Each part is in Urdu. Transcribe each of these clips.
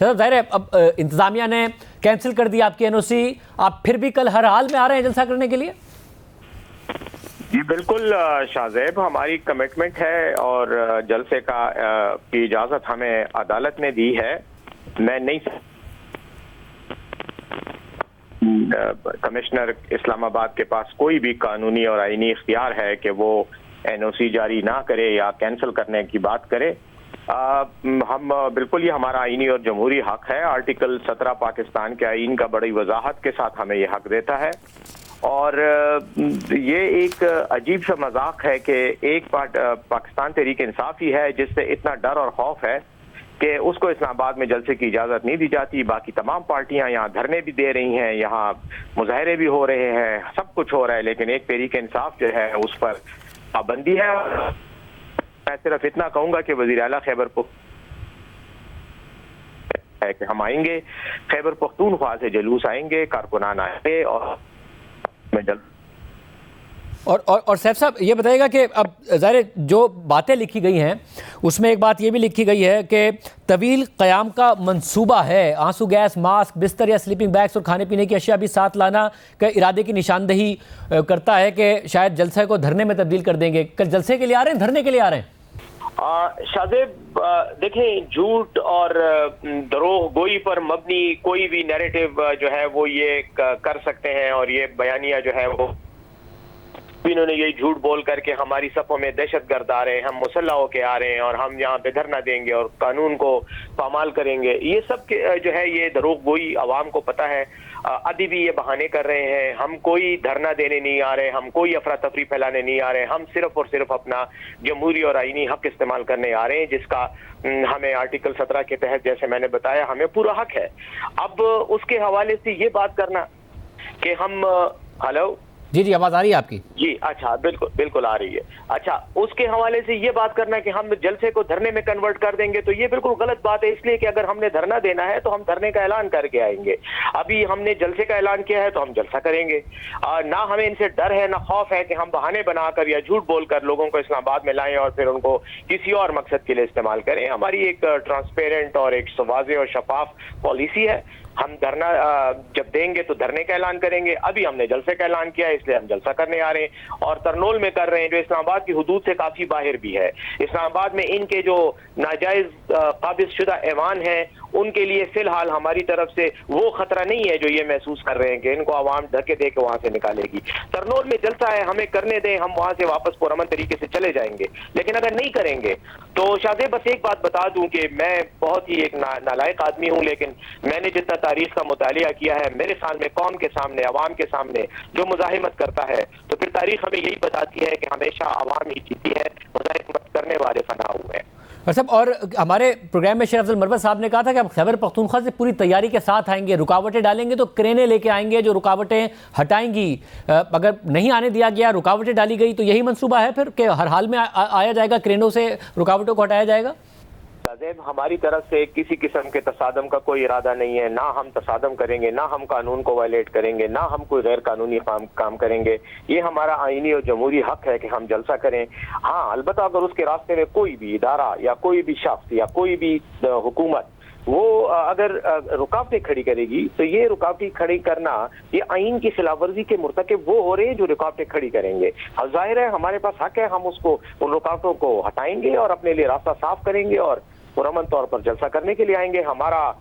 ظاہر ہے اب انتظامیہ نے کینسل کر دیا آپ کی NOC، آپ پھر بھی کل ہر حال میں آ رہے ہیں جلسہ کرنے کے لیے؟ جی بالکل شاہ زیب، ہماری کمٹمنٹ ہے اور جلسے کی اجازت ہمیں عدالت نے دی ہے۔ میں نہیں کمشنر اسلام آباد کے پاس کوئی بھی قانونی اور آئینی اختیار ہے کہ وہ NOC جاری نہ کرے یا کینسل کرنے کی بات کرے۔ ہم بالکل یہ ہمارا آئینی اور جمہوری حق ہے۔ آرٹیکل 17 پاکستان کے آئین کا بڑی وضاحت کے ساتھ ہمیں یہ حق دیتا ہے، اور یہ ایک عجیب سا مذاق ہے کہ ایک پاکستان تحریک انصاف ہی ہے جس سے اتنا ڈر اور خوف ہے کہ اس کو اسلام آباد میں جلسے کی اجازت نہیں دی جاتی۔ باقی تمام پارٹیاں یہاں دھرنے بھی دے رہی ہیں، یہاں مظاہرے بھی ہو رہے ہیں، سب کچھ ہو رہا ہے، لیکن ایک تحریک انصاف جو ہے اس پر پابندی ہے۔ میں صرف اتنا کہوں گا کہ وزیر اعلیٰ خیبر ہے کہ ہم آئیں گے، خیبر پختونخوا سے جلوس آئیں گے، کارکنان آئیں گے، اور سیف صاحب یہ بتائیے گا کہ اب ظاہر جو باتیں لکھی گئی ہیں اس میں ایک بات یہ بھی لکھی گئی ہے کہ طویل قیام کا منصوبہ ہے، آنسو گیس، ماسک، بستر یا سلیپنگ بیگز اور کھانے پینے کی اشیاء بھی ساتھ لانا کا ارادے کی نشاندہی کرتا ہے کہ شاید جلسے کو دھرنے میں تبدیل کر دیں گے۔ کل جلسے کے لیے آ رہے ہیں، دھرنے کے لیے آ رہے ہیں؟ شاہزیب دیکھیں، جھوٹ اور دروغ گوئی پر مبنی کوئی بھی نیریٹو جو ہے وہ یہ کر سکتے ہیں، اور یہ بیانیہ جو ہے وہ انہوں نے یہی جھوٹ بول کر کے ہماری صفوں میں دہشت گرد آ رہے ہیں، ہم مسلح ہو کے آ رہے ہیں اور ہم یہاں پہ دھرنا دیں گے اور قانون کو پامال کریں گے، یہ سب جو ہے یہ دروغ گوئی عوام کو پتہ ہے۔ ابھی بھی یہ بہانے کر رہے ہیں، ہم کوئی دھرنا دینے نہیں آ رہے، ہم کوئی افراتفری پھیلانے نہیں آ رہے، ہم صرف اور صرف اپنا جمہوری اور آئینی حق استعمال کرنے آ رہے ہیں، جس کا ہمیں آرٹیکل 17 کے تحت جیسے میں نے بتایا ہمیں پورا حق ہے۔ اب اس کے حوالے سے یہ بات کرنا کہ ہم ہلو جی آواز آ رہی ہے آپ کی؟ جی اچھا، بالکل آ رہی ہے۔ اچھا، اس کے حوالے سے یہ بات کرنا کہ ہم جلسے کو دھرنے میں کنورٹ کر دیں گے تو یہ بالکل غلط بات ہے، اس لیے کہ اگر ہم نے دھرنا دینا ہے تو ہم دھرنے کا اعلان کر کے آئیں گے۔ ابھی ہم نے جلسے کا اعلان کیا ہے تو ہم جلسہ کریں گے۔ نہ ہمیں ان سے ڈر ہے، نہ خوف ہے کہ ہم بہانے بنا کر یا جھوٹ بول کر لوگوں کو اسلام آباد میں لائیں اور پھر ان کو کسی اور مقصد کے لیے استعمال کریں۔ ہماری ایک ٹرانسپیرنٹ اور ایک واضح اور شفاف پالیسی ہے۔ ہم دھرنا جب دیں گے تو دھرنے کا اعلان کریں گے۔ ابھی ہم نے جلسے کا اعلان کیا ہے، اس لیے ہم جلسہ کرنے آ رہے ہیں، اور ترنول میں کر رہے ہیں جو اسلام آباد کی حدود سے کافی باہر بھی ہے۔ اسلام آباد میں ان کے جو ناجائز قابض شدہ ایوان ہیں ان کے لیے فی الحال ہماری طرف سے وہ خطرہ نہیں ہے جو یہ محسوس کر رہے ہیں کہ ان کو عوام دھکے دے کے وہاں سے نکالے گی۔ ترنول میں جلسہ ہے، ہمیں کرنے دیں، ہم وہاں سے واپس پرامن طریقے سے چلے جائیں گے۔ لیکن اگر نہیں کریں گے تو شاہزیب بس ایک بات بتا دوں کہ میں بہت ہی ایک نالائق آدمی ہوں، لیکن میں نے جتنا تاریخ کا مطالعہ کیا ہے، میرے سامنے قوم کے سامنے عوام کے سامنے جو مزاحمت کرتا ہے تو پھر تاریخ ہمیں یہی بتاتی ہے کہ ہمیشہ عوام ہی جیتی ہے، مزاحمت کرنے والے فنا ہوئے ہیں۔ اور ہمارے پروگرام میں شیخ افضل مروت صاحب نے کہا تھا کہ ہم خیبر پختونخوا سے پوری تیاری کے ساتھ آئیں گے، رکاوٹیں ڈالیں گے تو کرینے لے کے آئیں گے جو رکاوٹیں ہٹائیں گی۔ اگر نہیں آنے دیا گیا، رکاوٹیں ڈالی گئی تو یہی منصوبہ ہے پھر کہ ہر حال میں آیا جائے گا، کرینوں سے رکاوٹوں کو ہٹایا جائے گا؟ ہماری طرف سے کسی قسم کے تصادم کا کوئی ارادہ نہیں ہے، نہ ہم تصادم کریں گے، نہ ہم قانون کو وائلیٹ کریں گے، نہ ہم کوئی غیر قانونی کام کریں گے۔ یہ ہمارا آئینی اور جمہوری حق ہے کہ ہم جلسہ کریں۔ ہاں البتہ اگر اس کے راستے میں کوئی بھی ادارہ یا کوئی بھی شخص یا کوئی بھی حکومت وہ اگر رکاوٹیں کھڑی کرے گی تو یہ رکاوٹیں کھڑی کرنا یہ آئین کی خلاف ورزی کے مرتکب وہ ہو رہے ہیں جو رکاوٹیں کھڑی کریں گے۔ ظاہر ہے ہمارے پاس حق ہے، ہم اس کو ان رکاوٹوں کو ہٹائیں گے اور اپنے لیے راستہ صاف کریں گے اور پرامن طور پر جلسہ کرنے کے لیے آئیں گے۔ ہمارا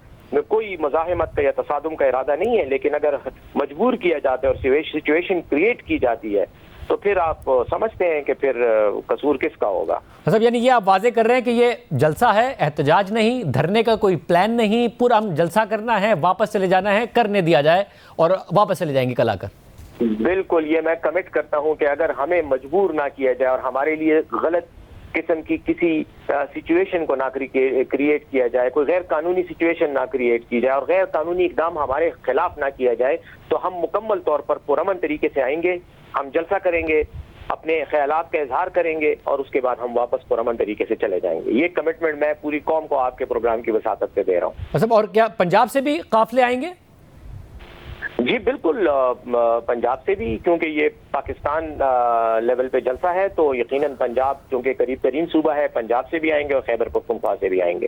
کوئی مزاحمت کا یا تصادم کا ارادہ نہیں ہے، لیکن اگر مجبور کیا جاتا ہے اور سچویشن کریٹ کی جاتی ہے تو پھر آپ سمجھتے ہیں کہ پھر قصور کس کا ہوگا۔ مطلب یعنی یہ آپ واضح کر رہے ہیں کہ یہ جلسہ ہے، احتجاج نہیں، دھرنے کا کوئی پلان نہیں، پورا ہم جلسہ کرنا ہے، واپس چلے جانا ہے، کرنے دیا جائے اور واپس چلے جائیں گے کل آ کر۔ بالکل، یہ میں کمٹ کرتا ہوں کہ اگر ہمیں مجبور نہ کیا جائے اور ہمارے لیے غلط قسم کی کسی سچویشن کو نہ کریٹ کیا جائے، کوئی غیر قانونی سچویشن نہ کریٹ کی جائے اور غیر قانونی اقدام ہمارے خلاف نہ کیا جائے تو ہم مکمل طور پر پرامن طریقے سے آئیں گے، ہم جلسہ کریں گے، اپنے خیالات کا اظہار کریں گے اور اس کے بعد ہم واپس پرامن طریقے سے چلے جائیں گے۔ یہ کمٹمنٹ میں پوری قوم کو آپ کے پروگرام کی وساطت سے دے رہا ہوں۔ اور کیا پنجاب سے بھی قافلے آئیں گے؟ جی بالکل، پنجاب سے بھی، کیونکہ یہ پاکستان لیول پہ جلسہ ہے تو یقیناً پنجاب چونکہ قریب ترین صوبہ ہے، پنجاب سے بھی آئیں گے اور خیبر پختونخوا سے بھی آئیں گے۔